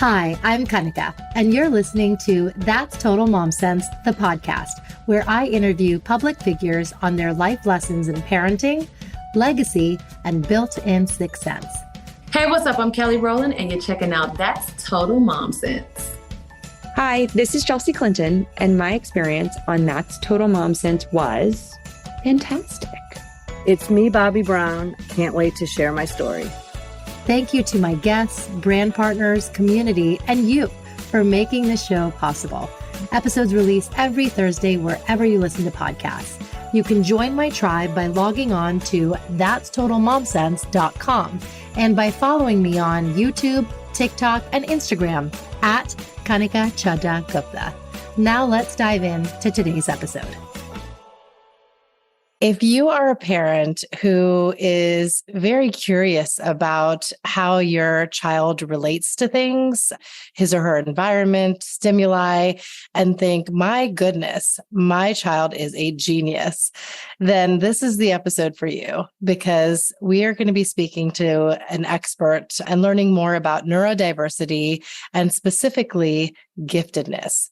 Hi, I'm Kanika, and you're listening to That's Total Mom Sense, the podcast, where I interview public figures on their life lessons in parenting, legacy, and built-in sixth sense. Hey, what's up? I'm Kelly Rowland, and you're checking out That's Total Mom Sense. Hi, this is Chelsea Clinton, and my experience on That's Total Mom Sense was fantastic. It's me, Bobby Brown. Can't wait to share my story. Thank you to my guests, brand partners, community, and you for making this show possible. Episodes released every Thursday wherever you listen to podcasts. You can join my tribe by logging on to thatstotalmomsense.com and by following me on YouTube, TikTok, and Instagram at Kanika Chadda Gupta. Now let's dive into today's episode. If you are a parent who is very curious about how your child relates to things, his or her environment, stimuli, and think, my goodness, my child is a genius, then this is the episode for you, because we are going to be speaking to an expert and learning more about neurodiversity and specifically giftedness.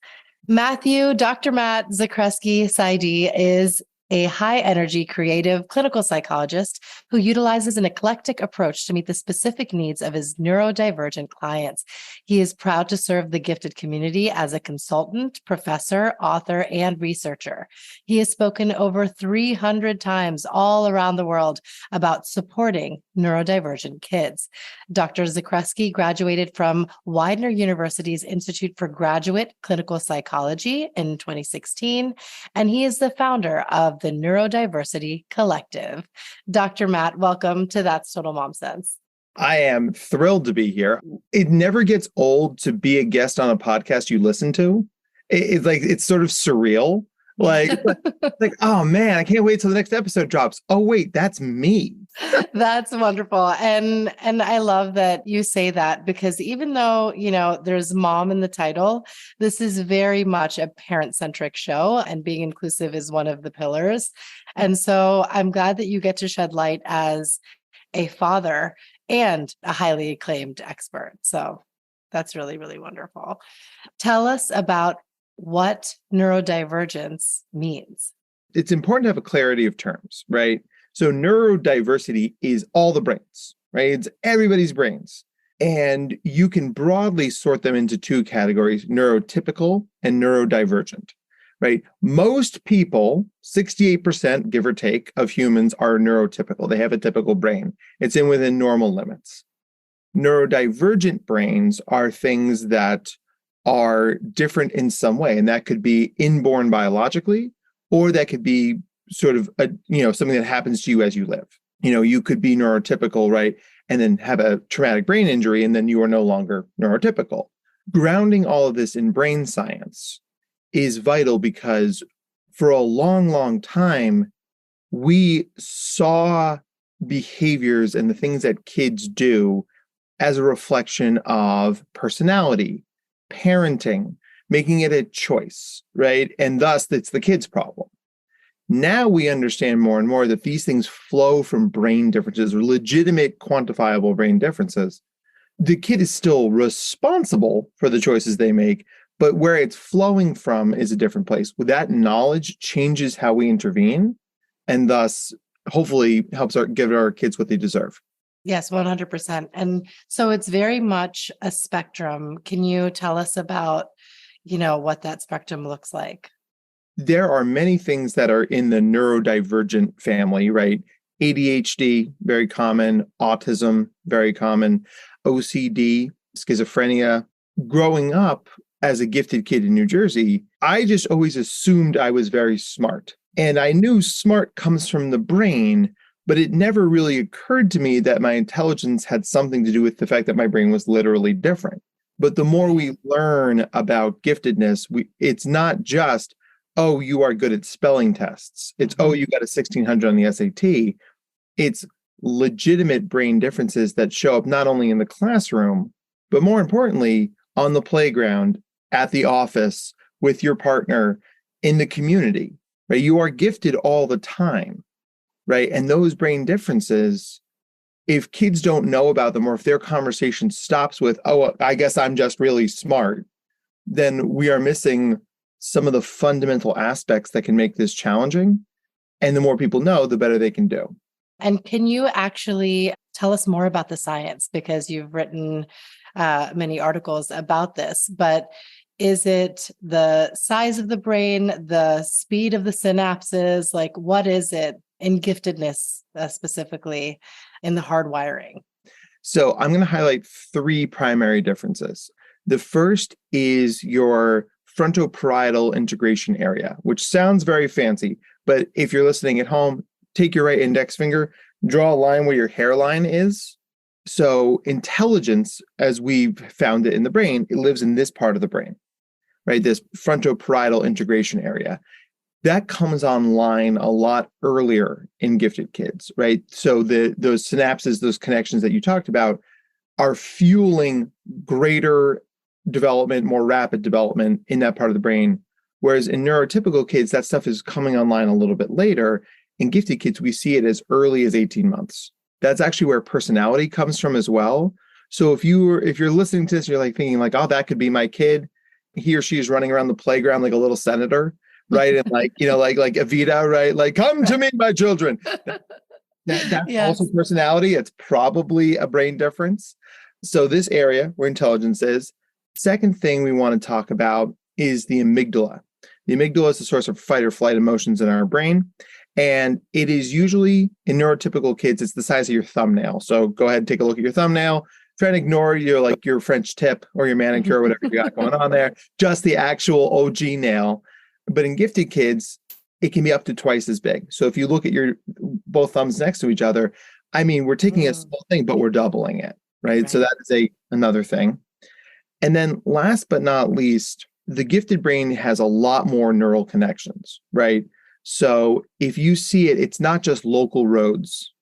Dr. Matt Zakreski, PsyD, is a high-energy, creative clinical psychologist who utilizes an eclectic approach to meet the specific needs of his neurodivergent clients. He is proud to serve the gifted community as a consultant, professor, author, and researcher. He has spoken over 300 times all around the world about supporting neurodivergent kids. Dr. Zakreski graduated from Widener University's Institute for Graduate Clinical Psychology in 2016, and he is the founder of the Neurodiversity Collective. Dr. Matt, welcome to That's Total Mom Sense. I am thrilled to be here. It never gets old to be a guest on a podcast you listen to. It's sort of surreal. Like, oh man, I can't wait till the next episode drops. Oh wait, that's me. That's wonderful. And I love that you say that, because even though, there's mom in the title, this is very much a parent-centric show, and being inclusive is one of the pillars. And so I'm glad that you get to shed light as a father and a highly acclaimed expert. So that's really, really wonderful. Tell us about what neurodivergence means. It's important to have a clarity of terms, right? So neurodiversity is all the brains, right? It's everybody's brains. And you can broadly sort them into two categories, neurotypical and neurodivergent, right? Most people, 68%, give or take, of humans are neurotypical. They have a typical brain. It's within normal limits. Neurodivergent brains are things that are different in some way. And that could be inborn biologically, or that could be sort of something that happens to you as you live. You could be neurotypical, right? And then have a traumatic brain injury, and then you are no longer neurotypical. Grounding all of this in brain science is vital, because for a long, long time, we saw behaviors and the things that kids do as a reflection of personality, parenting, making it a choice, right? And thus, it's the kid's problem. Now we understand more and more that these things flow from brain differences, or legitimate quantifiable brain differences. The kid is still responsible for the choices they make, but where it's flowing from is a different place. With that knowledge changes how we intervene, and thus hopefully helps give our kids what they deserve. Yes, 100%. And so it's very much a spectrum. Can you tell us about, what that spectrum looks like? There are many things that are in the neurodivergent family, right? ADHD, very common. Autism, very common. OCD, schizophrenia. Growing up as a gifted kid in New Jersey, I just always assumed I was very smart. And I knew smart comes from the brain, but it never really occurred to me that my intelligence had something to do with the fact that my brain was literally different. But the more we learn about giftedness, it's not just, oh, you are good at spelling tests. It's, oh, you got a 1600 on the SAT. It's legitimate brain differences that show up not only in the classroom, but more importantly, on the playground, at the office, with your partner, in the community, right? You are gifted all the time, right? And those brain differences if kids don't know about them, or if their conversation stops with, oh, I guess I'm just really smart, then we are missing some of the fundamental aspects that can make this challenging. And the more people know, the better they can do. And can you actually tell us more about the science? Because you've written many articles about this, but is it the size of the brain, the speed of the synapses? Like, what is it in giftedness specifically in the hardwiring? So I'm going to highlight 3 primary differences. The first is your frontoparietal integration area, which sounds very fancy, but if you're listening at home, take your right index finger, draw a line where your hairline is. So intelligence, as we've found it in the brain, it lives in this part of the brain, right? This frontoparietal integration area. That comes online a lot earlier in gifted kids, right? So those synapses, those connections that you talked about are fueling greater development, more rapid development in that part of the brain. Whereas in neurotypical kids, that stuff is coming online a little bit later. In gifted kids, we see it as early as 18 months. That's actually where personality comes from as well. So if you're listening to this, you're like thinking like, oh, that could be my kid. He or she is running around the playground like a little senator, right? And like, like Evita, right? Like, come to me, my children. That's Yes. also personality. It's probably a brain difference. So this area where intelligence is. Second thing we want to talk about is the amygdala. The amygdala is the source of fight or flight emotions in our brain. And it is usually, in neurotypical kids, it's the size of your thumbnail. So go ahead and take a look at your thumbnail. Try and ignore your French tip or your manicure or whatever you got going on there. Just the actual OG nail. But in gifted kids, it can be up to twice as big. So if you look at your both thumbs next to each other, I mean, we're taking a small thing, but we're doubling it, right? So that is another thing. And then last but not least, the gifted brain has a lot more neural connections, right? So if you see it, it's not just local roads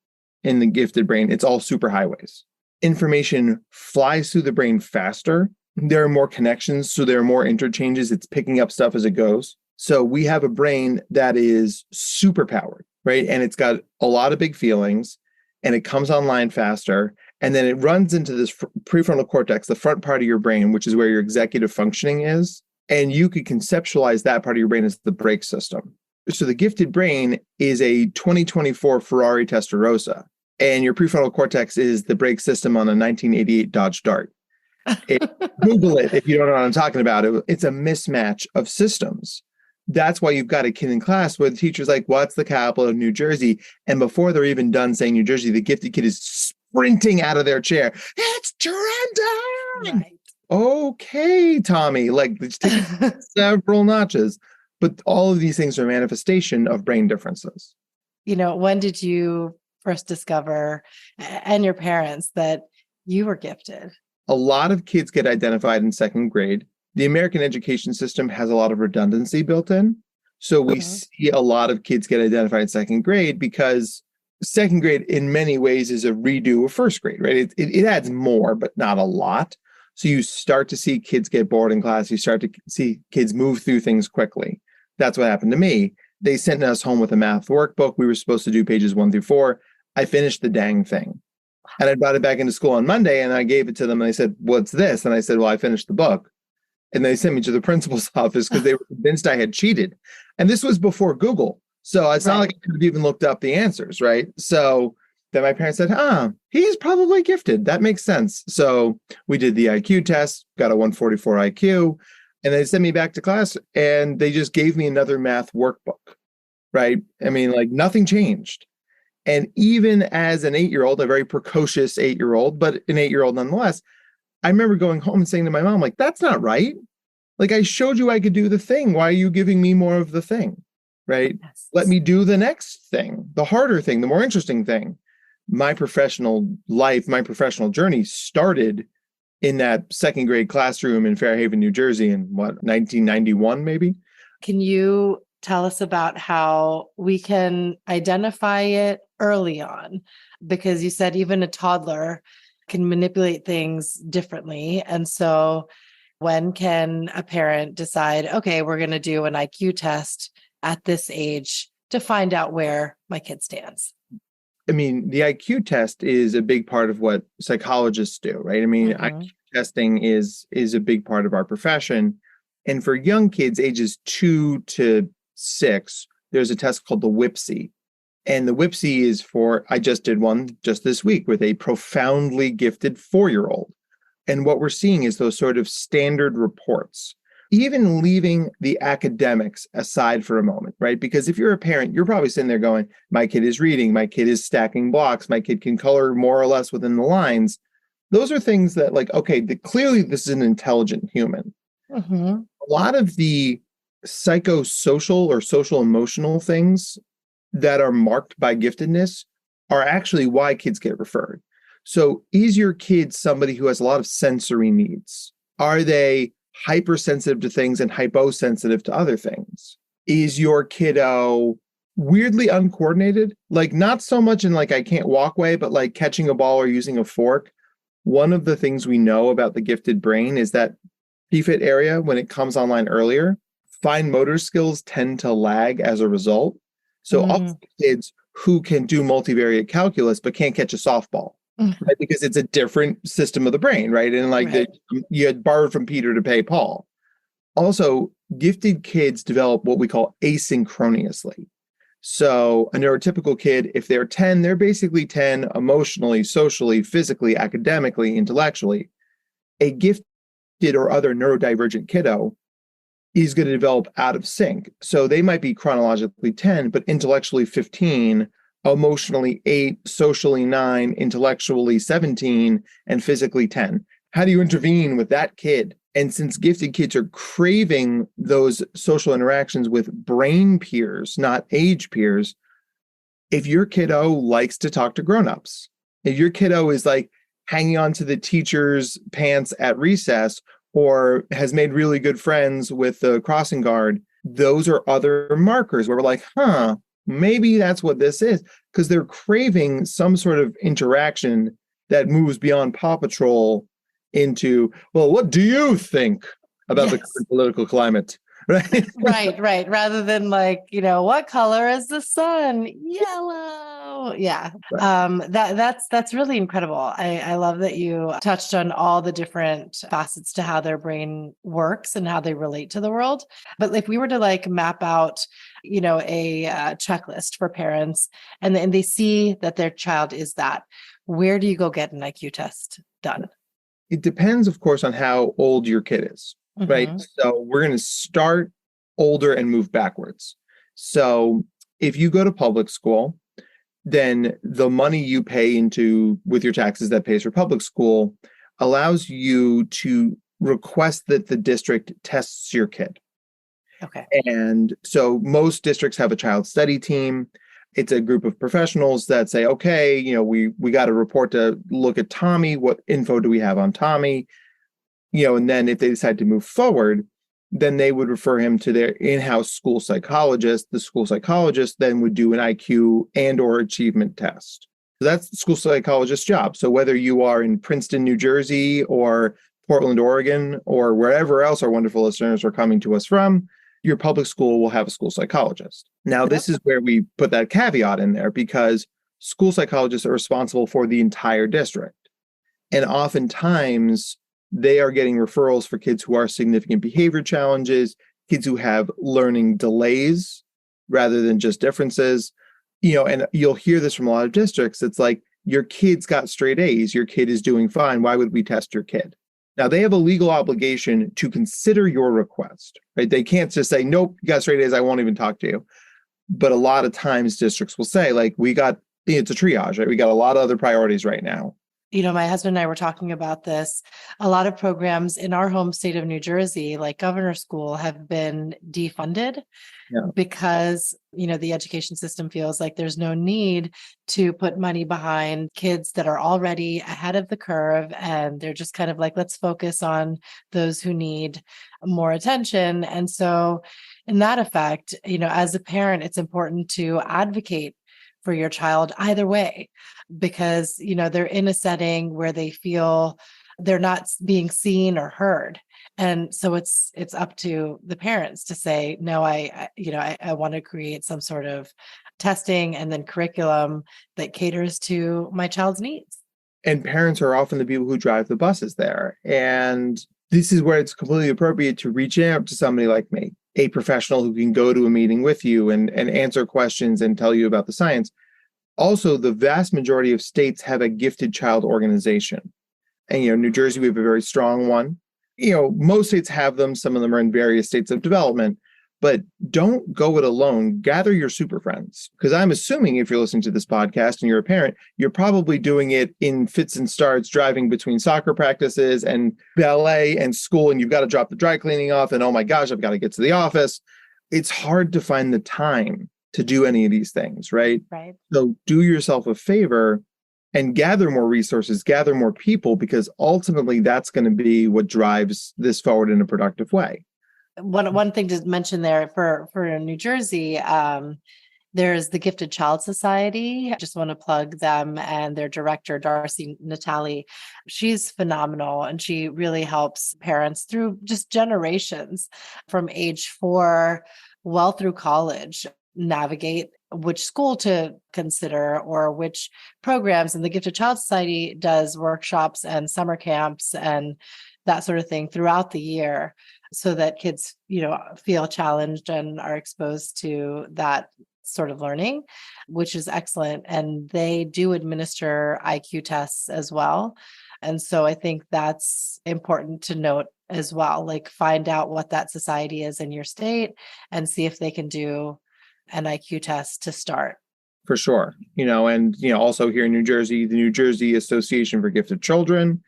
in the gifted brain, it's all superhighways. Information flies through the brain faster. There are more connections, so there are more interchanges. It's picking up stuff as it goes. So we have a brain that is super powered, right? And it's got a lot of big feelings, and it comes online faster. And then it runs into this prefrontal cortex, the front part of your brain, which is where your executive functioning is. And you could conceptualize that part of your brain as the brake system. So the gifted brain is a 2024 Ferrari Testarossa, and your prefrontal cortex is the brake system on a 1988 Dodge Dart. Google it if you don't know what I'm talking about. It's a mismatch of systems. That's why you've got a kid in class where the teacher's like, what's the capital of New Jersey? And before they're even done saying New Jersey, the gifted kid is sprinting out of their chair. It's Trenton! Right. Okay, Tommy. Like, it's taking several notches. But all of these things are manifestation of brain differences. When did you first discover, and your parents, that you were gifted? A lot of kids get identified in second grade. The American education system has a lot of redundancy built in. So we see a lot of kids get identified in second grade because second grade in many ways is a redo of first grade, right? It adds more, but not a lot. So you start to see kids get bored in class. You start to see kids move through things quickly. That's what happened to me. They sent us home with a math workbook. We were supposed to do pages 1 through 4. I finished the dang thing. And I brought it back into school on Monday and I gave it to them and they said, what's this? And I said, well, I finished the book. And they sent me to the principal's office because they were convinced I had cheated. And this was before Google. So it's not like I could have even looked up the answers, right? So then my parents said, he's probably gifted. That makes sense. So we did the IQ test, got a 144 IQ, and they sent me back to class and they just gave me another math workbook, right? I mean, like nothing changed. And even as an 8-year-old, a very precocious 8-year-old, but an 8-year-old nonetheless, I remember going home and saying to my mom, like, that's not right. Like, I showed you I could do the thing. Why are you giving me more of the thing, right? Yes. Let me do the next thing, the harder thing, the more interesting thing. My professional life, my professional journey started in that second grade classroom in Fairhaven, New Jersey in 1991, maybe? Can you tell us about how we can identify it early on? Because you said even a toddler can manipulate things differently. And so when can a parent decide, okay, we're going to do an IQ test at this age to find out where my kid stands? I mean, the IQ test is a big part of what psychologists do, right? I mean, IQ testing is a big part of our profession. And for young kids, ages 2 to 6, there's a test called the WIPSI. And the WIPSI is for, I just did one just this week with a profoundly gifted 4-year-old. And what we're seeing is those sort of standard reports, even leaving the academics aside for a moment, right? Because if you're a parent, you're probably sitting there going, my kid is reading, my kid is stacking blocks, my kid can color more or less within the lines. Those are things that like, okay, clearly this is an intelligent human. A lot of the psychosocial or social emotional things that are marked by giftedness are actually why kids get referred. So is your kid somebody who has a lot of sensory needs? Are they hypersensitive to things and hyposensitive to other things? Is your kiddo weirdly uncoordinated? Like not so much in like I can't walk way, but like catching a ball or using a fork. One of the things we know about the gifted brain is that PFIT area, when it comes online earlier, fine motor skills tend to lag as a result. So all kids who can do multivariate calculus but can't catch a softball, right? Because it's a different system of the brain, right? And like you had borrowed from Peter to pay Paul. Also, gifted kids develop what we call asynchronously. So a neurotypical kid, if they're 10, they're basically 10 emotionally, socially, physically, academically, intellectually. A gifted or other neurodivergent kiddo is going to develop out of sync. So they might be chronologically 10, but intellectually 15, emotionally 8, socially 9, intellectually 17, and physically 10. How do you intervene with that kid? And since gifted kids are craving those social interactions with brain peers, not age peers, if your kiddo likes to talk to grownups, if your kiddo is like hanging on to the teacher's pants at recess, or has made really good friends with the crossing guard, those are other markers where we're like, maybe that's what this is, because they're craving some sort of interaction that moves beyond Paw Patrol into, well, what do you think about the political climate? Right. Right. Rather than like, what color is the sun? Yellow. Yeah. Right. That's really incredible. I love that you touched on all the different facets to how their brain works and how they relate to the world. But if we were to like map out, a checklist for parents and they see that their child is that, where do you go get an IQ test done? It depends, of course, on how old your kid is. Right. So we're going to start older and move backwards. So if you go to public school, then the money you pay into with your taxes that pays for public school allows you to request that the district tests your kid. Okay. And so most districts have a child study team. It's a group of professionals that say, okay, we got a report to look at Tommy. What info do we have on Tommy? And then if they decide to move forward, then they would refer him to their in-house school psychologist. The school psychologist then would do an IQ and or achievement test. So that's the school psychologist's job. So whether you are in Princeton, New Jersey, or Portland, Oregon, or wherever else our wonderful listeners are coming to us from, your public school will have a school psychologist. Now, this is where we put that caveat in there because school psychologists are responsible for the entire district. And oftentimes, they are getting referrals for kids who are significant behavior challenges, kids who have learning delays rather than just differences. And you'll hear this from a lot of districts. It's like, your kid's got straight A's, your kid is doing fine. Why would we test your kid? Now, they have a legal obligation to consider your request, right? They can't just say, nope, you got straight A's, I won't even talk to you. But a lot of times districts will say, like, it's a triage, right? We got a lot of other priorities right now. My husband and I were talking about this. A lot of programs in our home state of New Jersey, like Governor School, have been defunded because, the education system feels like there's no need to put money behind kids that are already ahead of the curve. And they're just kind of like, let's focus on those who need more attention. And so in that effect, as a parent, it's important to advocate for your child either way, because, they're in a setting where they feel they're not being seen or heard. And so it's up to the parents to say, no, I want to create some sort of testing and then curriculum that caters to my child's needs. And parents are often the people who drive the buses there. And this is where it's completely appropriate to reach out to somebody like me, a professional who can go to a meeting with you and answer questions and tell you about the science. Also, the vast majority of states have a gifted child organization. And, New Jersey, we have a very strong one. Most states have them. Some of them are in various states of development. But don't go it alone. Gather your super friends. Because I'm assuming if you're listening to this podcast and you're a parent, you're probably doing it in fits and starts, driving between soccer practices and ballet and school, and you've got to drop the dry cleaning off, and oh my gosh, I've got to get to the office. It's hard to find the time to do any of these things, right? Right. So do yourself a favor and gather more resources, gather more people, because ultimately that's going to be what drives this forward in a productive way. One thing to mention there for New Jersey, there's the Gifted Child Society. I just want to plug them and their director, Darcy Natali. She's phenomenal, and she really helps parents through just generations from age 4 well through college navigate which school to consider or which programs. And the Gifted Child Society does workshops and summer camps and that sort of thing throughout the year, so that kids, feel challenged and are exposed to that sort of learning, which is excellent. And they do administer IQ tests as well. And so I think that's important to note as well, like find out what that society is in your state and see if they can do an IQ test to start. For sure. Also here in New Jersey, the New Jersey Association for Gifted Children,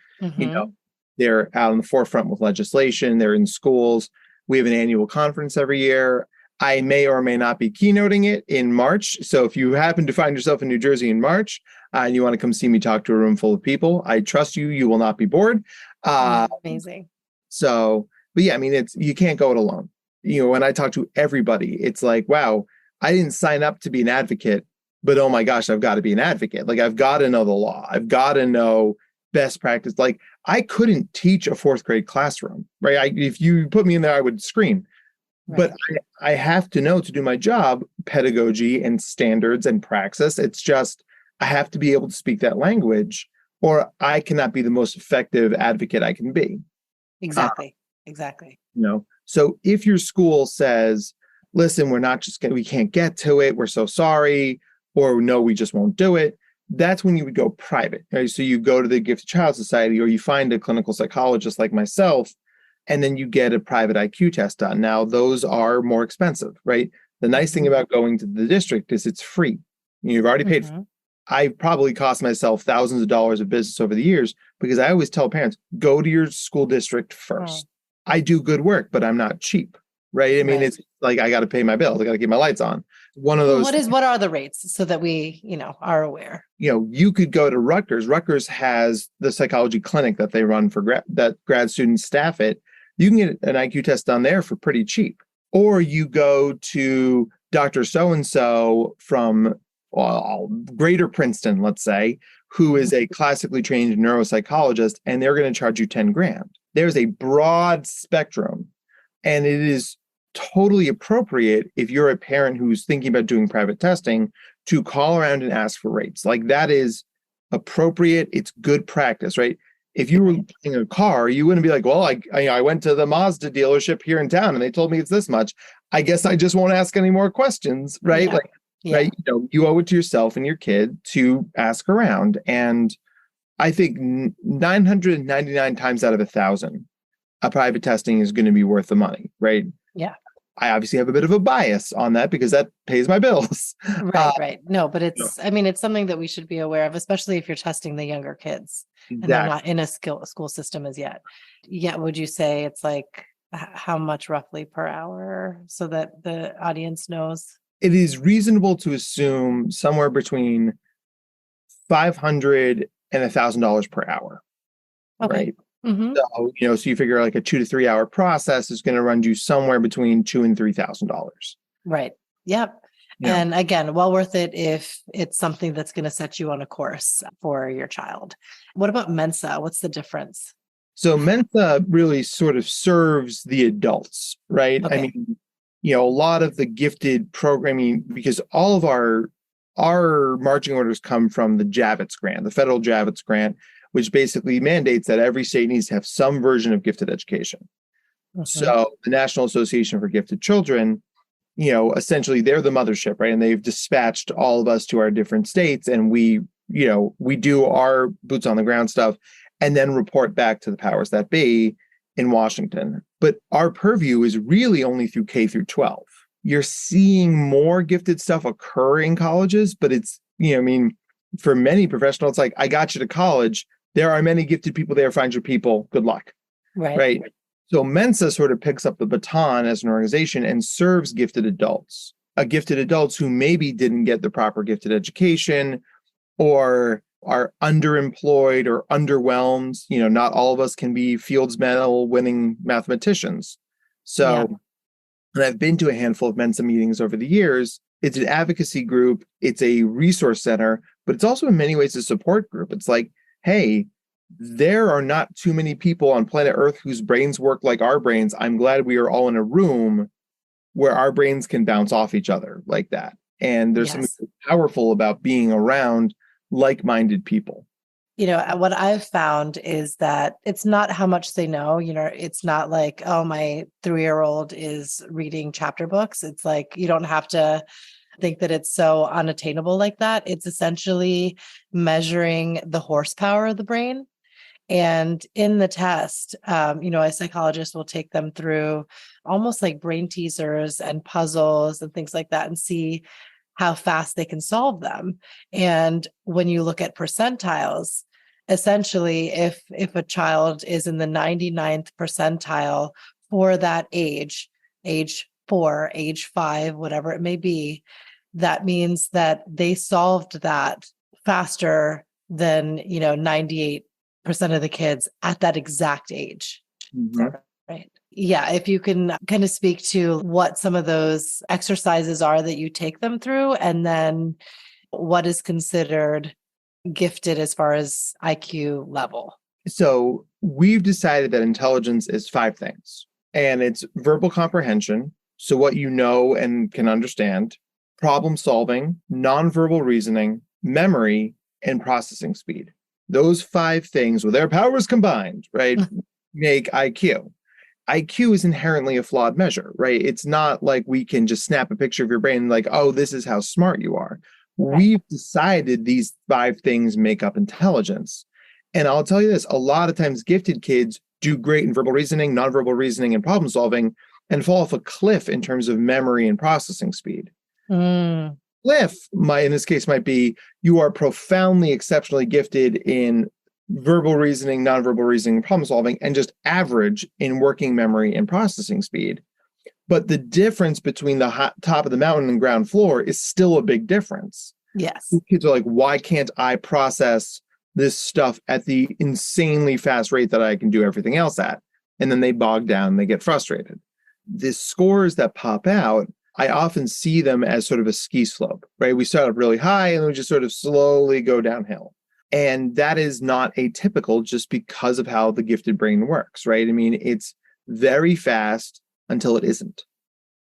they're out on the forefront with legislation. They're in schools. We have an annual conference every year. I may or may not be keynoting it in March. So if you happen to find yourself in New Jersey in March and you want to come see me talk to a room full of people, I trust you. You will not be bored. Amazing. So, but yeah, you can't go it alone. When I talk to everybody, it's like, wow, I didn't sign up to be an advocate, but oh my gosh, I've got to be an advocate. Like I've got to know the law. I've got to know best practice. Like I couldn't teach a 4th grade classroom, right? If you put me in there, I would scream. Right. But I have to know to do my job, pedagogy and standards and praxis. It's just, I have to be able to speak that language or I cannot be the most effective advocate I can be. Exactly. So if your school says, listen, we can't get to it, we're so sorry, or no, we just won't do it, that's when you would go private. Right? So you go to the Gifted Child Society or you find a clinical psychologist like myself, and then you get a private IQ test done. Now, those are more expensive, right? The nice thing about going to the district is it's free. You've already paid for it. I probably cost myself thousands of dollars of business over the years because I always tell parents, go to your school district first. I do good work, but I'm not cheap, right? It's like I got to pay my bills. I got to keep my lights on. One of those. What are the rates so that we, are aware? You could go to Rutgers. Rutgers has the psychology clinic that they run for that grad students staff it. You can get an IQ test done there for pretty cheap. Or you go to Dr. So-and-so from Greater Princeton, let's say, who is a classically trained neuropsychologist, and they're going to charge you $10,000. There's a broad spectrum, and it is totally appropriate if you're a parent who's thinking about doing private testing to call around and ask for rates. Like that is appropriate. It's good practice, right? If you were buying a car, you wouldn't be like, well, I went to the Mazda dealership here in town and they told me it's this much. I guess I just won't ask any more questions, right? Right? You owe it to yourself and your kid to ask around. And I think 999 times out of 1,000, a private testing is going to be worth the money, right? Yeah. I obviously have a bit of a bias on that because that pays my bills. Right. No, but it's something that we should be aware of, especially if you're testing the younger kids and they're not in a school system as yet. Yeah. Would you say it's like how much roughly per hour so that the audience knows? It is reasonable to assume somewhere between $500 and $1,000 per hour. Okay. Right. Mm-hmm. So, so you figure like a 2 to 3 hour process is going to run you somewhere between $2,000 and $3,000. Right. Yep. Yeah. And again, well worth it if it's something that's going to set you on a course for your child. What about Mensa? What's the difference? So Mensa really sort of serves the adults, right? Okay. I mean, a lot of the gifted programming, because all of our marching orders come from the Javits grant, the federal Javits grant, which basically mandates that every state needs to have some version of gifted education. So the National Association for Gifted Children, essentially they're the mothership, right? And they've dispatched all of us to our different states, and we do our boots on the ground stuff and then report back to the powers that be in Washington. But our purview is really only through K through 12. You're seeing more gifted stuff occur in colleges, but it's, for many professionals, it's like, I got you to college. There are many gifted people there. Find your people. Good luck. Right. So Mensa sort of picks up the baton as an organization and serves gifted adults who maybe didn't get the proper gifted education or are underemployed or underwhelmed. Not all of us can be Fields Medal winning mathematicians. So, and I've been to a handful of Mensa meetings over the years. It's an advocacy group. It's a resource center, but it's also in many ways a support group. It's like, hey, there are not too many people on planet Earth whose brains work like our brains. I'm glad we are all in a room where our brains can bounce off each other like that. And there's something powerful about being around like-minded people. What I've found is that it's not how much they know. It's not like, oh, my 3-year-old is reading chapter books. It's like, you don't have to think that it's so unattainable like that. It's essentially measuring the horsepower of the brain. And in the test, a psychologist will take them through almost like brain teasers and puzzles and things like that and see how fast they can solve them. And when you look at percentiles, essentially, if a child is in the 99th percentile for that age 4, age 5, whatever it may be, that means that they solved that faster than, 98% of the kids at that exact age. Right. Yeah. If you can kind of speak to what some of those exercises are that you take them through, and then what is considered gifted as far as IQ level. So we've decided that intelligence is 5 things, and it's verbal comprehension. So what you know and can understand, problem solving, nonverbal reasoning, memory, and processing speed. Those 5 things, with their powers combined, right, make IQ. IQ is inherently a flawed measure, right? It's not like we can just snap a picture of your brain and like, oh, this is how smart you are. We've decided these 5 things make up intelligence. And I'll tell you this, a lot of times gifted kids do great in verbal reasoning, nonverbal reasoning, and problem solving, and fall off a cliff in terms of memory and processing speed. Cliff, in this case, might be you are profoundly, exceptionally gifted in verbal reasoning, nonverbal reasoning, problem solving, and just average in working memory and processing speed. But the difference between the top of the mountain and ground floor is still a big difference. Yes. Kids are like, why can't I process this stuff at the insanely fast rate that I can do everything else at? And then they bog down, they get frustrated. The scores that pop out, I often see them as sort of a ski slope, right? We start up really high and then we just sort of slowly go downhill. And that is not atypical just because of how the gifted brain works, right? I mean, it's very fast until it isn't,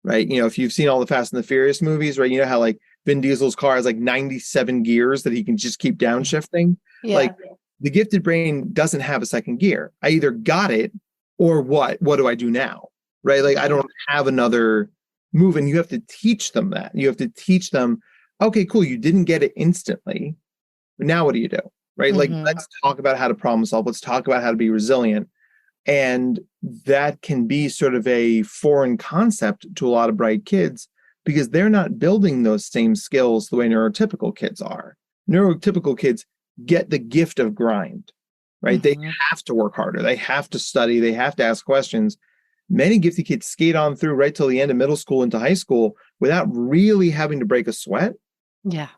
right? If you've seen all the Fast and the Furious movies, right? You know how like Vin Diesel's car has like 97 gears that he can just keep downshifting? Yeah. Like the gifted brain doesn't have a second gear. I either got it or what do I do now, right? Like I don't have another move, and you have to teach them that. You have to teach them, okay, cool, you didn't get it instantly. Now what do you do? Right? Like, let's talk about how to problem solve. Let's talk about how to be resilient. And that can be sort of a foreign concept to a lot of bright kids because they're not building those same skills the way neurotypical kids are. Neurotypical kids get the gift of grind, right? They have to work harder. They have to study. They have to ask questions. Many gifted kids skate on through right till the end of middle school into high school without really having to break a sweat. Yeah.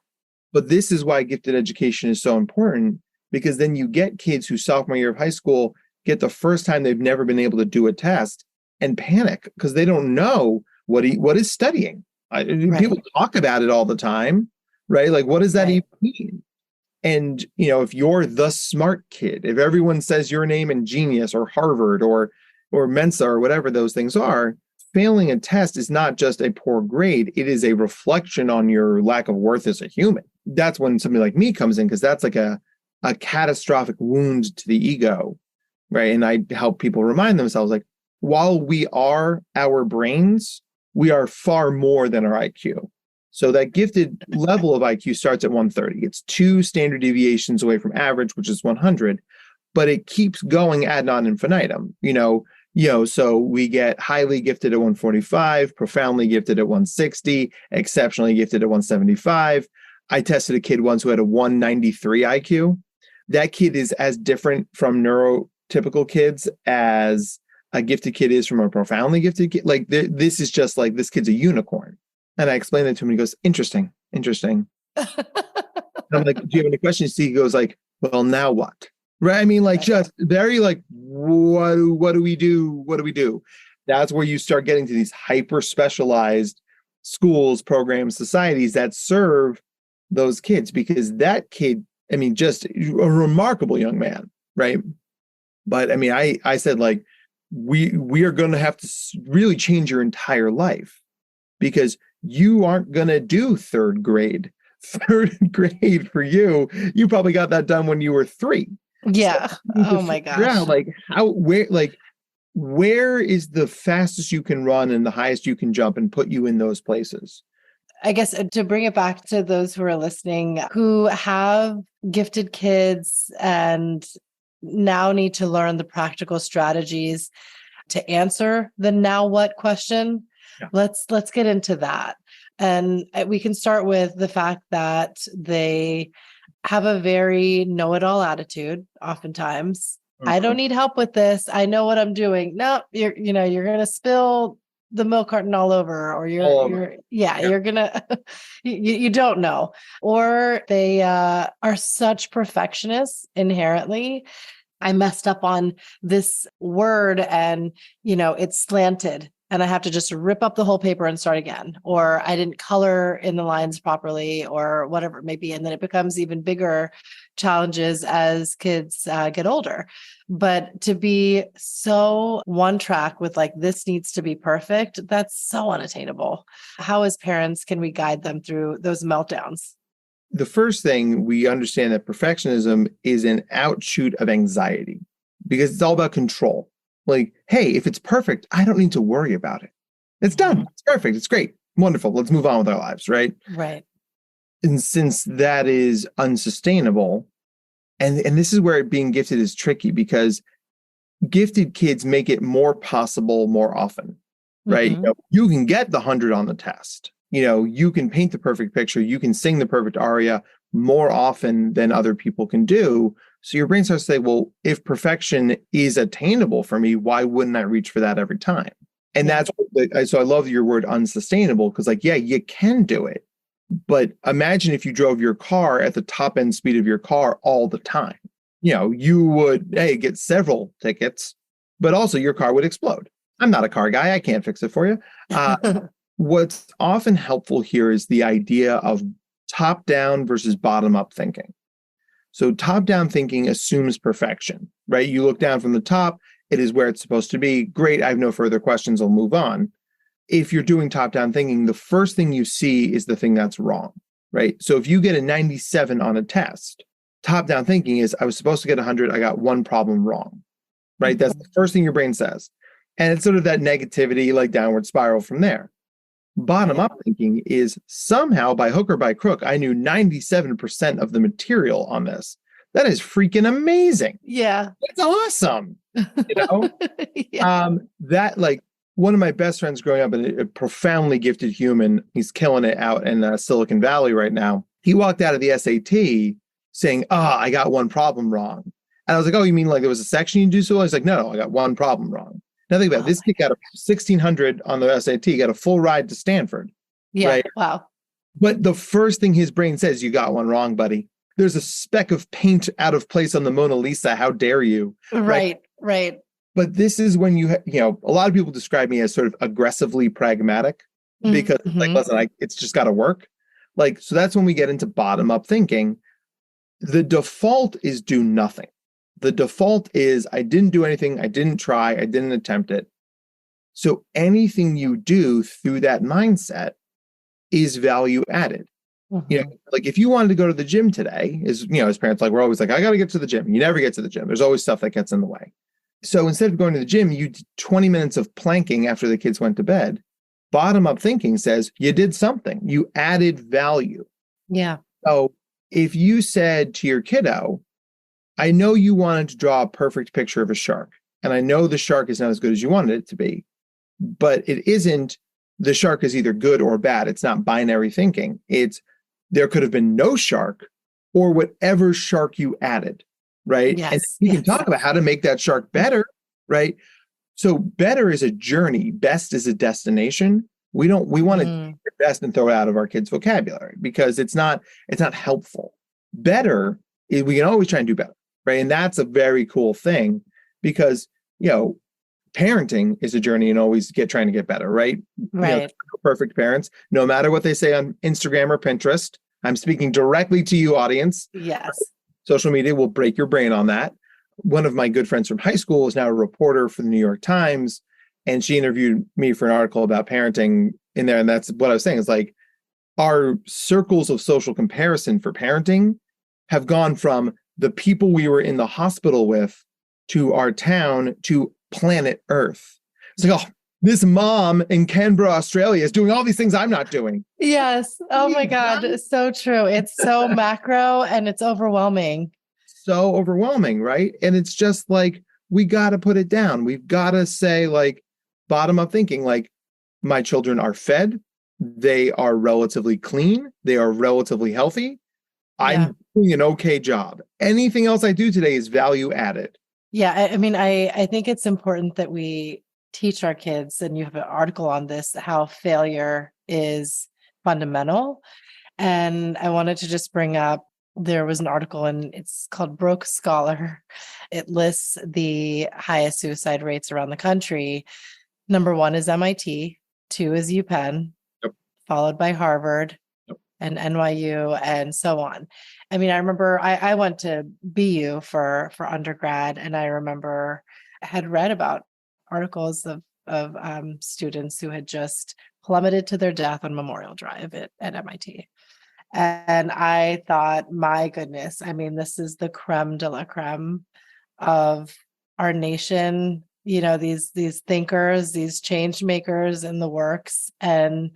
But this is why gifted education is so important, because then you get kids who sophomore year of high school get the first time they've never been able to do a test and panic because they don't know what is studying. People talk about it all the time, right? Like, what does that even mean? And, if you're the smart kid, if everyone says your name in Genius or Harvard or Mensa or whatever those things are, failing a test is not just a poor grade. It is a reflection on your lack of worth as a human. That's when somebody like me comes in, because that's like a catastrophic wound to the ego, right? And I help people remind themselves, like, while we are our brains, we are far more than our IQ. So that gifted level of IQ starts at 130. It's 2 standard deviations away from average, which is 100, but it keeps going ad non infinitum. So we get highly gifted at 145, profoundly gifted at 160, exceptionally gifted at 175. I tested a kid once who had a 193 IQ. That kid is as different from neurotypical kids as a gifted kid is from a profoundly gifted kid. Like this is just like, this kid's a unicorn. And I explained that to him and he goes, interesting. And I'm like, do you have any questions? He goes like, well, now what? Right. I mean, like, just very like, what do we do? That's where you start getting to these hyper specialized schools, programs, societies that serve those kids, because that kid, I mean, just a remarkable young man. Right. But I mean, I said, like, we are going to have to really change your entire life, because you aren't going to do third grade. Third grade for you probably got that done when you were 3. Yeah. So oh my gosh. Yeah. Like where is the fastest you can run and the highest you can jump and put you in those places? I guess to bring it back to those who are listening, who have gifted kids and now need to learn the practical strategies to answer the now what question. Yeah. Let's get into that. And we can start with the fact that they have a very know-it-all attitude oftentimes. Mm-hmm. I don't need help with this. I know what I'm doing. No, you're going to spill the milk carton all over, or you're going to, you don't know. Or they are such perfectionists inherently. I messed up on this word and, it's slanted and I have to just rip up the whole paper and start again. Or I didn't color in the lines properly, or whatever it may be. And then it becomes even bigger challenges as kids get older. But to be so one track with like, this needs to be perfect, that's so unattainable. How as parents can we guide them through those meltdowns? The first thing, we understand that perfectionism is an outshoot of anxiety, because it's all about control. Like, hey, if it's perfect, I don't need to worry about it. It's done. It's perfect. It's great. Wonderful. Let's move on with our lives, right? Right. And since that is unsustainable, and this is where being gifted is tricky, because gifted kids make it more possible more often, right? Mm-hmm. You can get the 100 on the test. You can paint the perfect picture. You can sing the perfect aria more often than other people can do. So your brain starts to say, well, if perfection is attainable for me, why wouldn't I reach for that every time? And that's so I love your word unsustainable, because like, yeah, you can do it. But imagine if you drove your car at the top end speed of your car all the time. You would, get several tickets, but also your car would explode. I'm not a car guy. I can't fix it for you. What's often helpful here is the idea of top-down versus bottom-up thinking. So top-down thinking assumes perfection, right? You look down from the top, it is where it's supposed to be. Great, I have no further questions, I'll move on. If you're doing top-down thinking, the first thing you see is the thing that's wrong, right? So if you get a 97 on a test, top-down thinking is, I was supposed to get 100, I got one problem wrong, right? That's the first thing your brain says. And it's sort of that negativity, like downward spiral from there. Bottom-up thinking is, somehow by hook or by crook, I knew 97% of the material on this. That is freaking amazing. Yeah. That's awesome. That, like, one of my best friends growing up, a profoundly gifted human, he's killing it out in Silicon Valley right now. He walked out of the SAT saying, I got one problem wrong. And I was like, oh, you mean like there was a section you do so well? He's like, no, I got one problem wrong. Now think about it. This kid got a 1,600 on the SAT, got a full ride to Stanford. Yeah. Right? Wow. But the first thing his brain says, you got one wrong, buddy. There's a speck of paint out of place on the Mona Lisa. How dare you? Right. But this is when a lot of people describe me as sort of aggressively pragmatic, because like, listen, it's just got to work. Like, so that's when we get into bottom up thinking. the default is do nothing. The default is I didn't do anything. I didn't try. I didn't attempt it. So anything you do through that mindset is value added. Like if you wanted to go to the gym today, as parents, like we're always like, I got to get to the gym. You never get to the gym. There's always stuff that gets in the way. So instead of going to the gym, you did 20 minutes of planking after the kids went to bed. Bottom up thinking says you did something. You added value. Yeah. So if you said to your kiddo, I know you wanted to draw a perfect picture of a shark, and I know the shark is not as good as you wanted it to be, but it isn't, the shark is either good or bad. It's not binary thinking. It's there could have been no shark or whatever shark you added, right? Yes. And you can talk about how to make that shark better, right? So better is a journey. Best is a destination. We want to take the best and throw it out of our kids' vocabulary because it's not helpful. Better is we can always try and do better, right? And that's a very cool thing because, parenting is a journey and always trying to get better, right? Right. Perfect parents, no matter what they say on Instagram or Pinterest. I'm speaking directly to you, audience. Yes. Social media will break your brain on that. One of my good friends from high school is now a reporter for the New York Times, and she interviewed me for an article about parenting in there. And that's what I was saying is like our circles of social comparison for parenting have gone from the people we were in the hospital with to our town to planet Earth. It's like, oh, this mom in Canberra, Australia is doing all these things I'm not doing. Yes. Oh my God. It's so true. It's so macro and it's overwhelming. So overwhelming, right? And it's just like, we got to put it down. We've got to say like bottom up thinking, like my children are fed. They are relatively clean. They are relatively healthy. Yeah. I'm doing an okay job. Anything else I do today is value added. Yeah. I mean, I think it's important that we teach our kids, and you have an article on this, how failure is fundamental. And I wanted to just bring up, there was an article and it's called Broke Scholar. It lists the highest suicide rates around the country. Number 1 is MIT, 2 is UPenn, yep, followed by Harvard, yep, and NYU, and so on. I mean, I remember I went to BU for undergrad, and I remember I had read about articles of students who had just plummeted to their death on Memorial Drive at MIT. And I thought, my goodness, I mean, this is the creme de la creme of our nation, these thinkers, these change makers in the works, and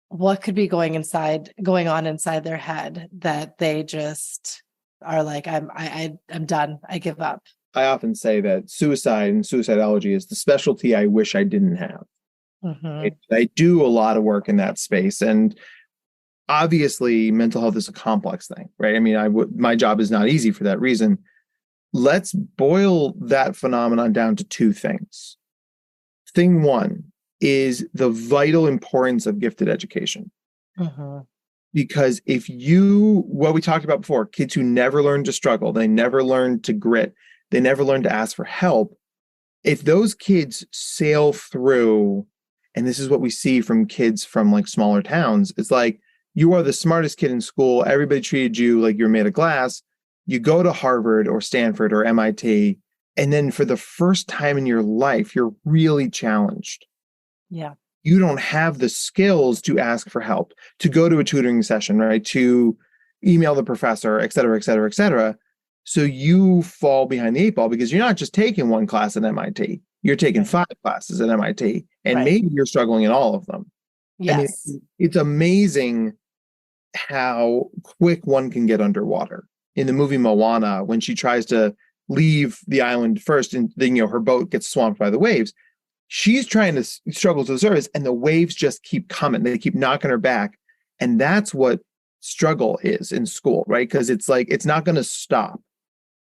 what could be going on inside their head that they just are like, I'm done. I give up. I often say that suicide and suicidology is the specialty I wish I didn't have. Mm-hmm. I do a lot of work in that space, and obviously mental health is a complex thing, right? I mean, my job is not easy for that reason. Let's boil that phenomenon down to 2 things. Thing 1 is the vital importance of gifted education. Mm-hmm. Because what we talked about before, kids who never learn to struggle, they never learn to grit, they never learn to ask for help. If those kids sail through, and this is what we see from kids from like smaller towns, it's like, you are the smartest kid in school. Everybody treated you like you're made of glass. You go to Harvard or Stanford or MIT, and then for the first time in your life, you're really challenged. Yeah. You don't have the skills to ask for help, to go to a tutoring session, right? To email the professor, et cetera, et cetera, et cetera. So you fall behind the 8 ball because you're not just taking 1 class at MIT. You're taking 5 classes at MIT, and right, maybe you're struggling in all of them. Yes. I mean, it's amazing how quick one can get underwater. In the movie Moana, when she tries to leave the island first and then, her boat gets swamped by the waves, she's trying to struggle to the surface and the waves just keep coming. They keep knocking her back. And that's what struggle is in school, right? Because it's like, it's not going to stop.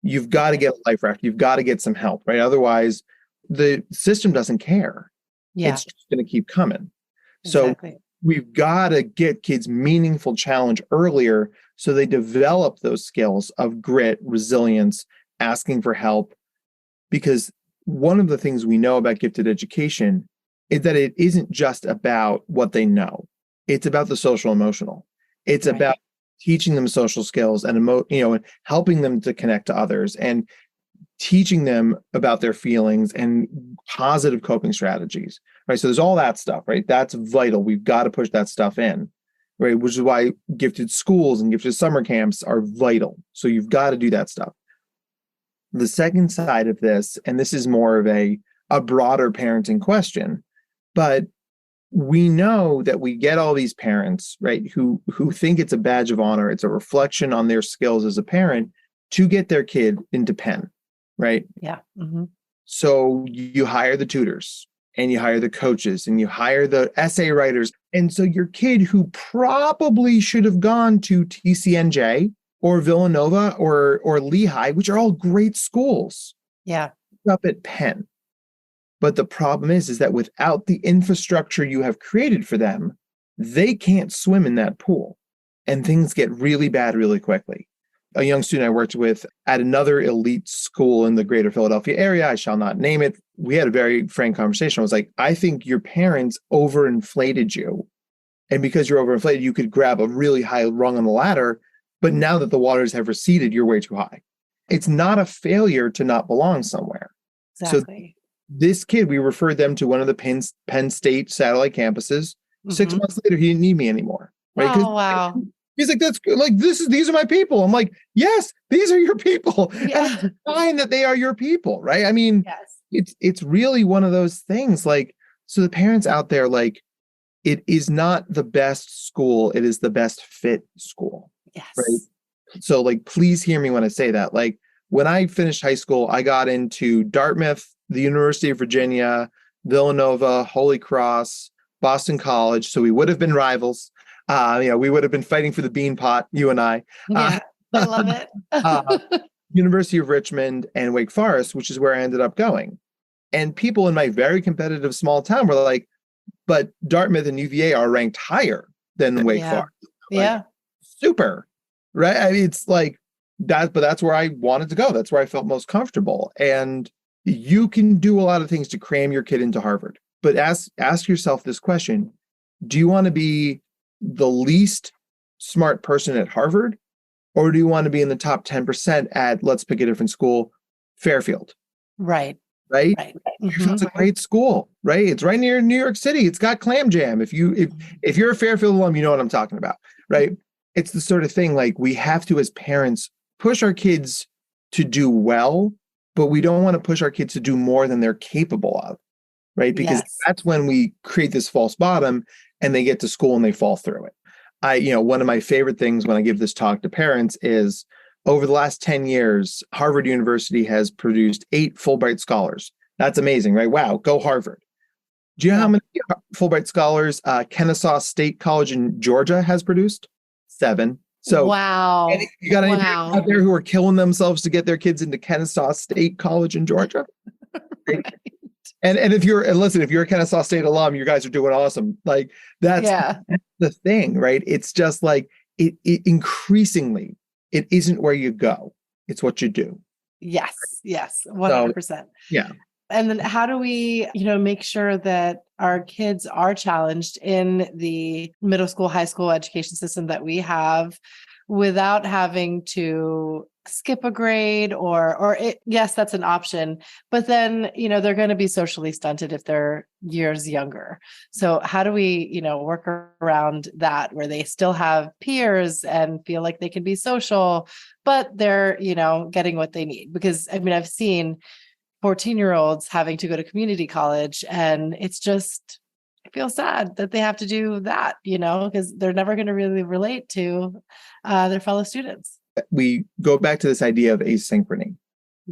You've got to get a life raft. You've got to get some help, right? Otherwise, the system doesn't care. Yeah. It's just going to keep coming. Exactly. So we've got to get kids meaningful challenge earlier so they develop those skills of grit, resilience, asking for help. Because one of the things we know about gifted education is that it isn't just about what they know. It's about the social emotional. It's right, about teaching them social skills and and helping them to connect to others and teaching them about their feelings and positive coping strategies, right? So there's all that stuff, right? That's vital. We've got to push that stuff in, right? Which is why gifted schools and gifted summer camps are vital. So you've got to do that stuff. The second side of this, and this is more of a broader parenting question, but we know that we get all these parents, right, who think it's a badge of honor. It's a reflection on their skills as a parent to get their kid into Penn. Right? Yeah. Mm-hmm. So you hire the tutors and you hire the coaches and you hire the essay writers. And so your kid who probably should have gone to TCNJ or Villanova or Lehigh, which are all great schools. Yeah. Up at Penn. But the problem is that without the infrastructure you have created for them, they can't swim in that pool and things get really bad really quickly. A young student I worked with at another elite school in the greater Philadelphia area, I shall not name it, we had a very frank conversation. I was like, I think your parents overinflated you. And because you're overinflated, you could grab a really high rung on the ladder. But now that the waters have receded, you're way too high. It's not a failure to not belong somewhere. Exactly. So this kid, we referred them to one of the Penn State satellite campuses. Mm-hmm. 6 months later, he didn't need me anymore. Right? Oh, wow. He's like, that's like, these are my people. I'm like, yes, these are your people. Yeah. And it's fine that they are your people, right? I mean, yes. It's really one of those things. Like, so the parents out there, like, it is not the best school. It is the best fit school. Yes. Right. So like, please hear me when I say that. Like when I finished high school, I got into Dartmouth, the University of Virginia, Villanova, Holy Cross, Boston College. So we would have been rivals. We would have been fighting for the bean pot, you and I. Yeah, I love it. University of Richmond and Wake Forest, which is where I ended up going. And people in my very competitive small town were like, but Dartmouth and UVA are ranked higher than Wake Forest. Like, yeah. Super. Right. I mean, it's like that, but that's where I wanted to go. That's where I felt most comfortable. And you can do a lot of things to cram your kid into Harvard. But ask yourself this question. Do you want to be the least smart person at Harvard, or do you want to be in the top 10% at, let's pick a different school, Fairfield? Right. Mm-hmm. Fairfield's a great school, right? It's right near New York City. It's got Clam Jam. If you're a Fairfield alum, you know what I'm talking about, right? It's the sort of thing like we have to, as parents, push our kids to do well, but we don't want to push our kids to do more than they're capable of, right? Because that's when we create this false bottom and they get to school and they fall through it. One of my favorite things when I give this talk to parents is over the last 10 years, Harvard University has produced 8 Fulbright scholars. That's amazing, right? Wow, go Harvard. Do you know how many Fulbright scholars Kennesaw State College in Georgia has produced? 7. So wow. You got any parents out there who are killing themselves to get their kids into Kennesaw State College in Georgia? Right. And if you're a Kennesaw State alum, you guys are doing awesome. Like that's the thing, right? It's just like it increasingly, it isn't where you go. It's what you do. Yes. 100%. So, yeah. And then how do we, make sure that our kids are challenged in the middle school, high school education system that we have without having to skip a grade yes, that's an option, but then, they're going to be socially stunted if they're years younger. So how do we, work around that where they still have peers and feel like they can be social, but they're, getting what they need? Because I've seen 14-year-olds having to go to community college, and it's just, I feel sad that they have to do that, because they're never going to really relate to their fellow students. We go back to this idea of asynchrony,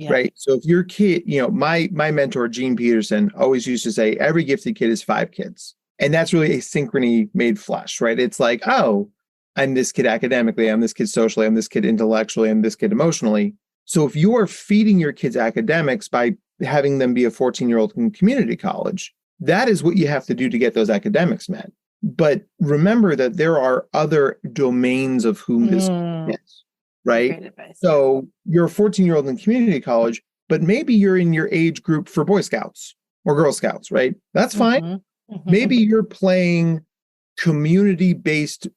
right? So if your kid, my mentor, Gene Peterson, always used to say, every gifted kid is 5 kids. And that's really asynchrony made flesh, right? It's like, oh, I'm this kid academically, I'm this kid socially, I'm this kid intellectually, I'm this kid emotionally. So if you are feeding your kids academics by having them be a 14-year-old in community college, that is what you have to do to get those academics met. But remember that there are other domains of whom this is, right? So you're a 14-year-old in community college, but maybe you're in your age group for Boy Scouts or Girl Scouts, right? That's fine. Mm-hmm. Maybe you're playing community-based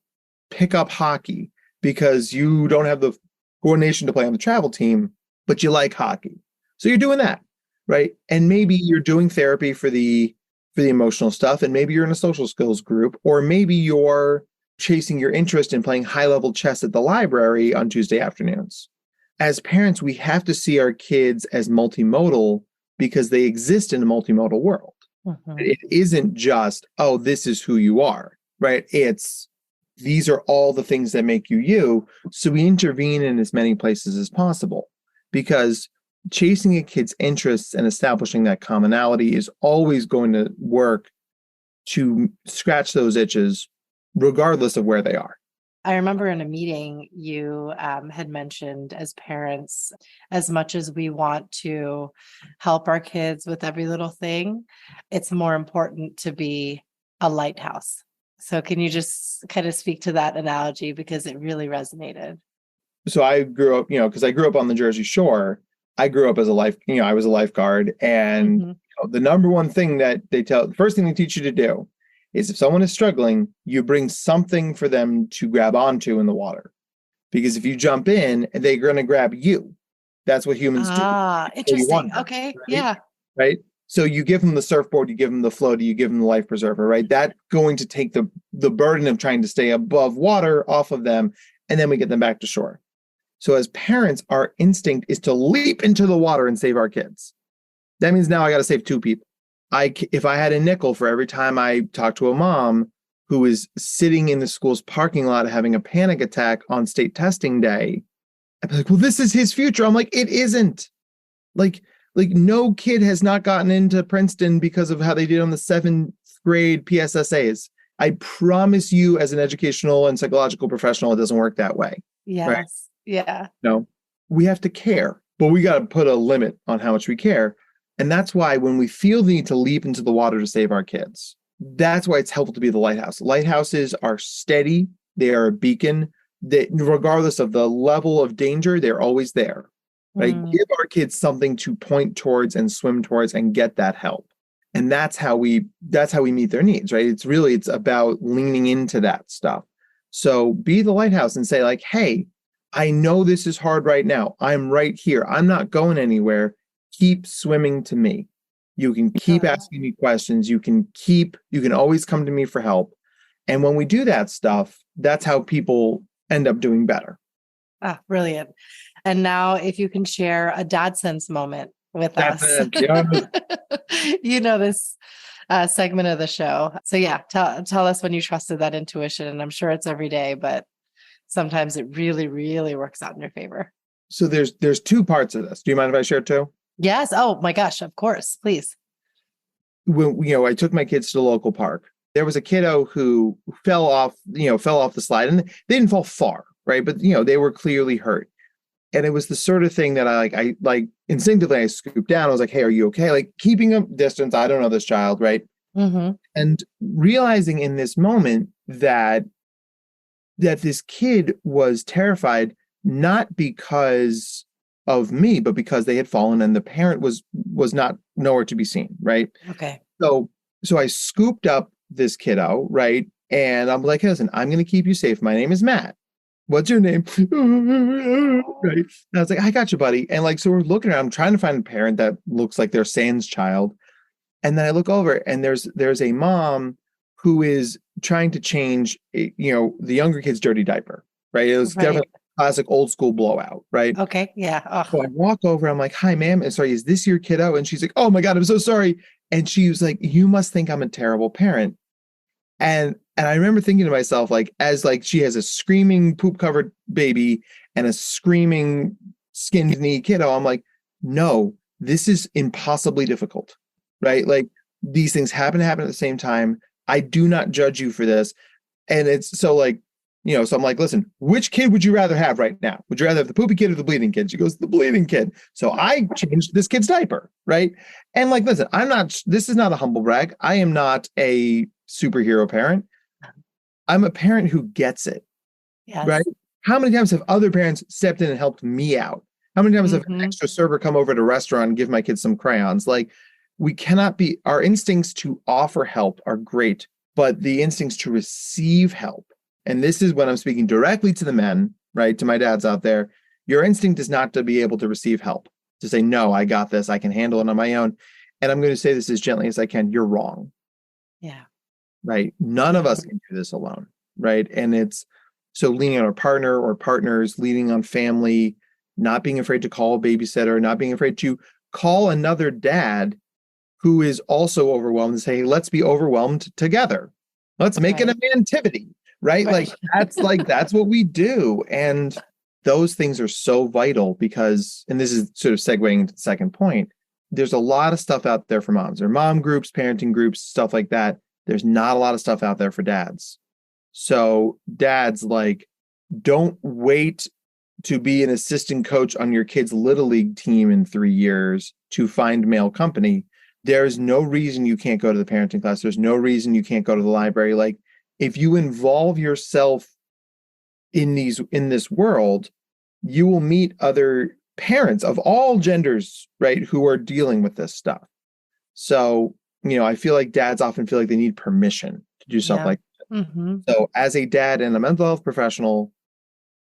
pickup hockey because you don't have the coordination to play on the travel team, but you like hockey. So you're doing that, right? And maybe you're doing therapy for the emotional stuff, and maybe you're in a social skills group, or maybe you're chasing your interest in playing high-level chess at the library on Tuesday afternoons. As parents, we have to see our kids as multimodal because they exist in a multimodal world. It isn't just, oh, this is who you are, right? It's, these are all the things that make you you. So we intervene in as many places as possible, because chasing a kid's interests and establishing that commonality is always going to work to scratch those itches, regardless of where they are. I remember in a meeting you had mentioned, as parents, as much as we want to help our kids with every little thing, it's more important to be a lighthouse. So can you just kind of speak to that analogy, because it really resonated? So I grew up, because I grew up on the Jersey Shore. I grew up as I was a lifeguard, and the number one thing that the first thing they teach you to do is, if someone is struggling, you bring something for them to grab onto in the water. Because if you jump in, they're going to grab you. That's what humans do. Interesting. Okay. Right? Yeah. Right. So you give them the surfboard, you give them the floaty, you give them the life preserver, right? That's going to take the burden of trying to stay above water off of them, and then we get them back to shore. So as parents, our instinct is to leap into the water and save our kids. That means now I got to save two people. If I had a nickel for every time I talked to a mom who is sitting in the school's parking lot having a panic attack on state testing day, I'd be like, well, this is his future. I'm like, it isn't. Like no kid has not gotten into Princeton because of how they did on the 7th grade PSSAs. I promise you, as an educational and psychological professional, it doesn't work that way. Yes. Right? Yeah. No, we have to care, but we got to put a limit on how much we care. And that's why when we feel the need to leap into the water to save our kids, that's why it's helpful to be the lighthouse. Lighthouses are steady. They are a beacon that, regardless of the level of danger, they're always there. Right? Give our kids something to point towards and swim towards and get that help. And that's how we meet their needs, right? It's about leaning into that stuff. So be the lighthouse and say, like, hey, I know this is hard right now. I'm right here. I'm not going anywhere. Keep swimming to me. You can keep asking me questions. You can always come to me for help. And when we do that stuff, that's how people end up doing better. Brilliant. And now if you can share a dad sense moment with us. This segment of the show. So yeah, tell us when you trusted that intuition. And I'm sure it's every day, but sometimes it really, really works out in your favor. So there's two parts of this. Do you mind if I share two? Yes. Oh my gosh. Of course. Please. When, I took my kids to the local park. There was a kiddo who fell off the slide, and they didn't fall far, right? But, they were clearly hurt. And it was the sort of thing that I instinctively I scooped down. I was like, hey, are you okay? Like, keeping a distance. I don't know this child, right? And realizing in this moment that this kid was terrified, not because of me, but because they had fallen and the parent was not nowhere to be seen, right? Okay. So I scooped up this kiddo, right? And I'm like, listen, I'm going to keep you safe. My name is Matt. What's your name? Right. And I was like, I got you, buddy. And so we're looking around, I'm trying to find a parent that looks like their sans child. And then I look over and there's a mom who is trying to change, the younger kid's dirty diaper, right? It was definitely a classic old school blowout, right? Okay. Yeah. So I walk over, I'm like, hi, ma'am. And sorry, is this your kiddo? And she's like, oh my God, I'm so sorry. And she was like, you must think I'm a terrible parent. And I remember thinking to myself, as she has a screaming poop covered baby and a screaming skinned knee kiddo, I'm like, no, this is impossibly difficult, right? These things happen at the same time. I do not judge you for this. And it's so so I'm like, listen, which kid would you rather have right now? Would you rather have the poopy kid or the bleeding kid? She goes, the bleeding kid. So I changed this kid's diaper, right? And listen, this is not a humble brag. I am not a superhero parent. I'm a parent who gets it, right? How many times have other parents stepped in and helped me out? How many times have an extra server come over to a restaurant and give my kids some crayons? We cannot be, our instincts to offer help are great, but the instincts to receive help and this is when I'm speaking directly to the men, right? To my dads out there, your instinct is not to be able to receive help, to say, no, I got this. I can handle it on my own. And I'm going to say this as gently as I can. You're wrong. Yeah. Right. None of us can do this alone. Right. And it's so leaning on a partner or partners, leaning on family, not being afraid to call a babysitter, not being afraid to call another dad who is also overwhelmed and say, let's be overwhelmed together. Let's make it a mantivity. Right. That's what we do. And those things are so vital because, and this is sort of segueing into the second point, there's a lot of stuff out there for moms. There are mom groups, parenting groups, stuff like that. There's not a lot of stuff out there for dads. So dads, don't wait to be an assistant coach on your kid's little league team in 3 years to find male company. There's no reason you can't go to the parenting class. There's no reason you can't go to the library. If you involve yourself in this world, you will meet other parents of all genders, right, who are dealing with this stuff. So, I feel like dads often feel like they need permission to do stuff like that. Mm-hmm. So as a dad and a mental health professional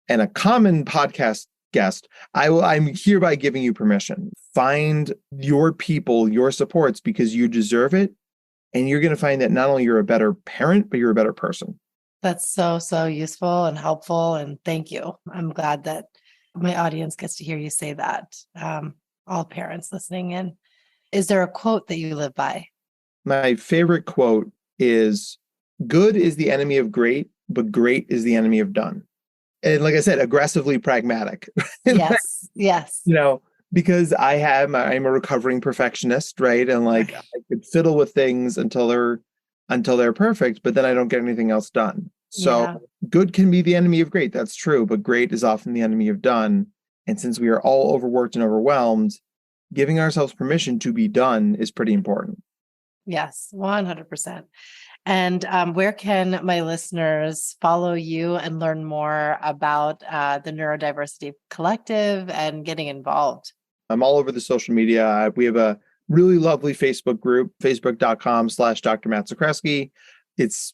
and a common podcast guest, I'm hereby giving you permission. Find your people, your supports, because you deserve it. And you're going to find that not only you're a better parent, but you're a better person. That's so, so useful and helpful. And thank you. I'm glad that my audience gets to hear you say that. All parents listening in. Is there a quote that you live by? My favorite quote is, good is the enemy of great, but great is the enemy of done. And like I said, aggressively pragmatic. Yes. Because I'm a recovering perfectionist, right? And I could fiddle with things until they're perfect, but then I don't get anything else done. So good can be the enemy of great. That's true. But great is often the enemy of done. And since we are all overworked and overwhelmed, giving ourselves permission to be done is pretty important. Yes, 100%. And where can my listeners follow you and learn more about the Neurodiversity Collective and getting involved? I'm all over the social media. We have a really lovely Facebook group, facebook.com/Dr. Matt Zakreski. It's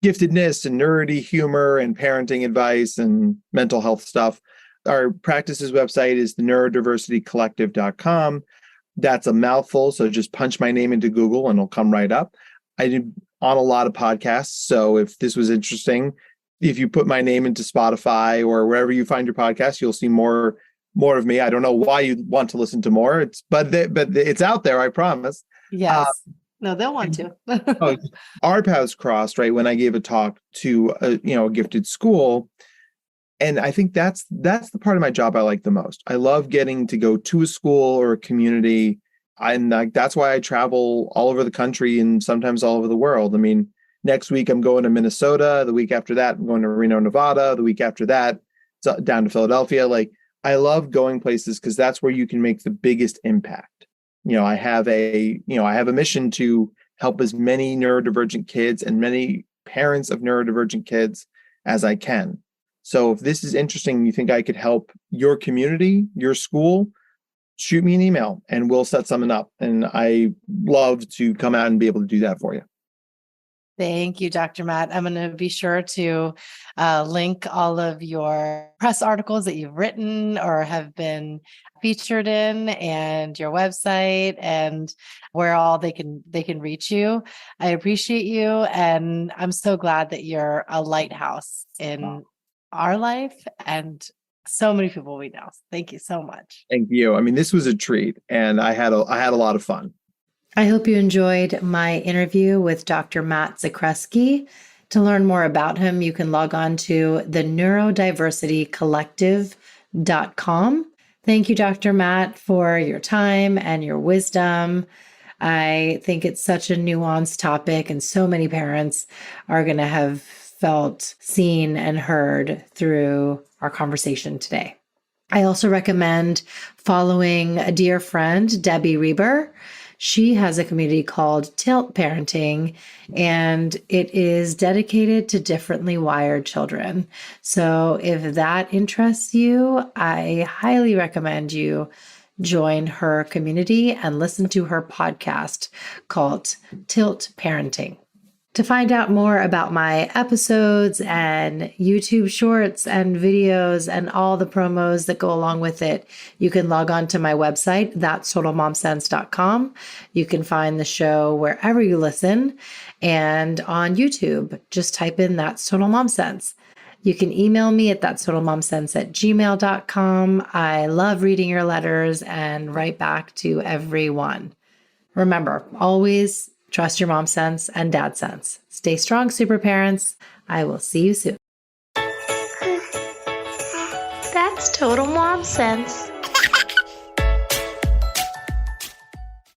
giftedness and nerdy humor and parenting advice and mental health stuff. Our practices website is the neurodiversitycollective.com. That's a mouthful, so just punch my name into Google and it'll come right up. I did on a lot of podcasts, so if this was interesting, if you put my name into Spotify or wherever you find your podcast, you'll see more of me. I don't know why you want to listen to more. But it's out there, I promise. Yes. No, they'll want to. Our paths crossed, right, when I gave a talk to a gifted school. And I think that's the part of my job I like the most. I love getting to go to a school or a community. And that's why I travel all over the country and sometimes all over the world. I mean, next week I'm going to Minnesota. The week after that, I'm going to Reno, Nevada. The week after that, it's down to Philadelphia. I love going places because that's where you can make the biggest impact. I have a mission to help as many neurodivergent kids and many parents of neurodivergent kids as I can. So if this is interesting, you think I could help your community, your school, shoot me an email and we'll set something up. And I love to come out and be able to do that for you. Thank you, Dr. Matt. I'm going to be sure to link all of your press articles that you've written or have been featured in, and your website, and where all they can reach you. I appreciate you, and I'm so glad that you're a lighthouse in our life and so many people we know. Thank you so much. Thank you. I mean, this was a treat, and I had a lot of fun. I hope you enjoyed my interview with Dr. Matt Zakreski. To learn more about him, you can log on to the neurodiversitycollective.com. Thank you, Dr. Matt, for your time and your wisdom. I think it's such a nuanced topic, and so many parents are going to have felt seen and heard through our conversation today. I also recommend following a dear friend, Debbie Reber. She has a community called Tilt Parenting, and it is dedicated to differently wired children. So if that interests you, I highly recommend you join her community and listen to her podcast called Tilt Parenting. To find out more about my episodes and YouTube shorts and videos and all the promos that go along with it, you can log on to my website, that'stotalmomsense.com. You can find the show wherever you listen, and on YouTube, just type in That's Total Mom Sense. You can email me at thatstotalmomsense@gmail.com. I love reading your letters and write back to everyone. Remember, always trust your mom sense and dad sense. Stay strong, super parents. I will see you soon. That's Total Mom Sense.